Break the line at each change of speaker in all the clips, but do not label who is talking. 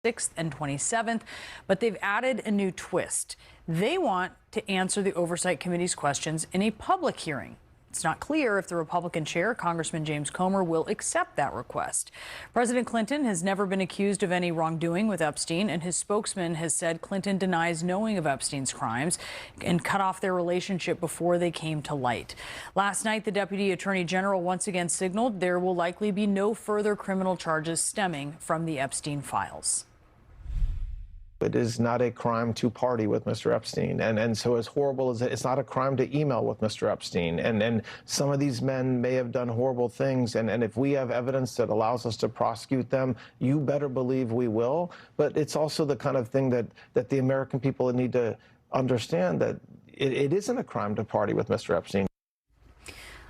6th and 27th, but they've added a new twist. They want to answer the Oversight Committee's questions in a public hearing. It's not clear if the Republican chair, Congressman James Comer, will accept that request. President Clinton has never been accused of any wrongdoing with Epstein, and his spokesman has said Clinton denies knowing of Epstein's crimes and cut off their relationship before they came to light. Last night, the Deputy Attorney General once again signaled there will likely be no further criminal charges stemming from the Epstein files.
It is not a crime to party with Mr. Epstein. And so as horrible as it's not a crime to email with Mr. Epstein. And some of these men may have done horrible things. And if we have evidence that allows us to prosecute them, you better believe we will. But it's also the kind of thing that the American people need to understand, that it isn't a crime to party with Mr. Epstein.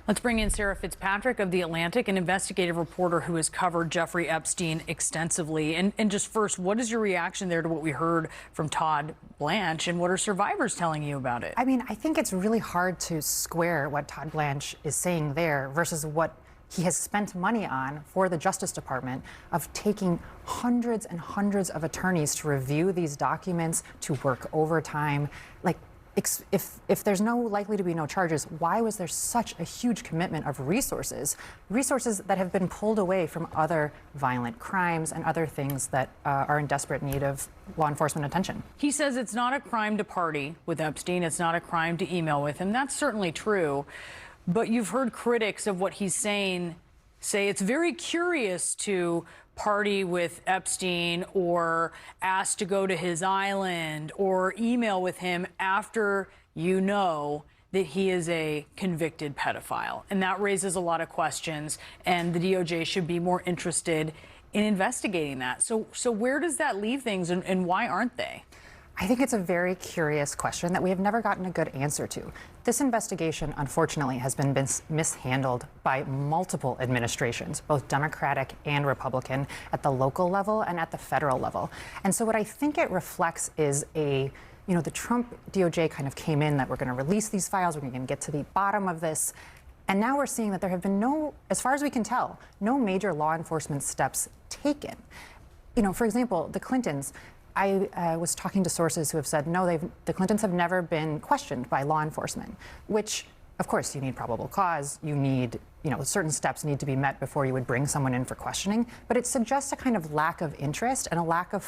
Let's bring in Sarah Fitzpatrick of The Atlantic, an investigative reporter who has covered Jeffrey Epstein extensively. And just first, what is your reaction there to what we heard from Todd Blanche, and what are survivors telling you about it?
I mean, I think it's really hard to square what Todd Blanche is saying there versus what he has spent money on for the Justice Department, of taking hundreds and hundreds of attorneys to review these documents, to work overtime. Like, if there's likely to be no charges, why was there such a huge commitment of resources that have been pulled away from other violent crimes and other things that are in desperate need of law enforcement attention?
He says it's not a crime to party with Epstein. It's not a crime to email with him. That's certainly true. But you've heard critics of what he's saying say it's very curious to party with Epstein or ask to go to his island or email with him after you know that he is a convicted pedophile. And that raises a lot of questions, and the DOJ should be more interested in investigating that. So where does that leave things, and why aren't they?
I think it's a very curious question that we have never gotten a good answer to. This investigation, unfortunately, has been mishandled by multiple administrations, both Democratic and Republican, at the local level and at the federal level. And so what I think it reflects is the Trump DOJ kind of came in that we're going to release these files, we're going to get to the bottom of this. And now we're seeing that there have been as far as we can tell, no major law enforcement steps taken. For example, the Clintons, I was talking to sources who have said, no, the Clintons have never been questioned by law enforcement, which, of course, you need probable cause. You need, certain steps need to be met before you would bring someone in for questioning. But it suggests a kind of lack of interest and a lack of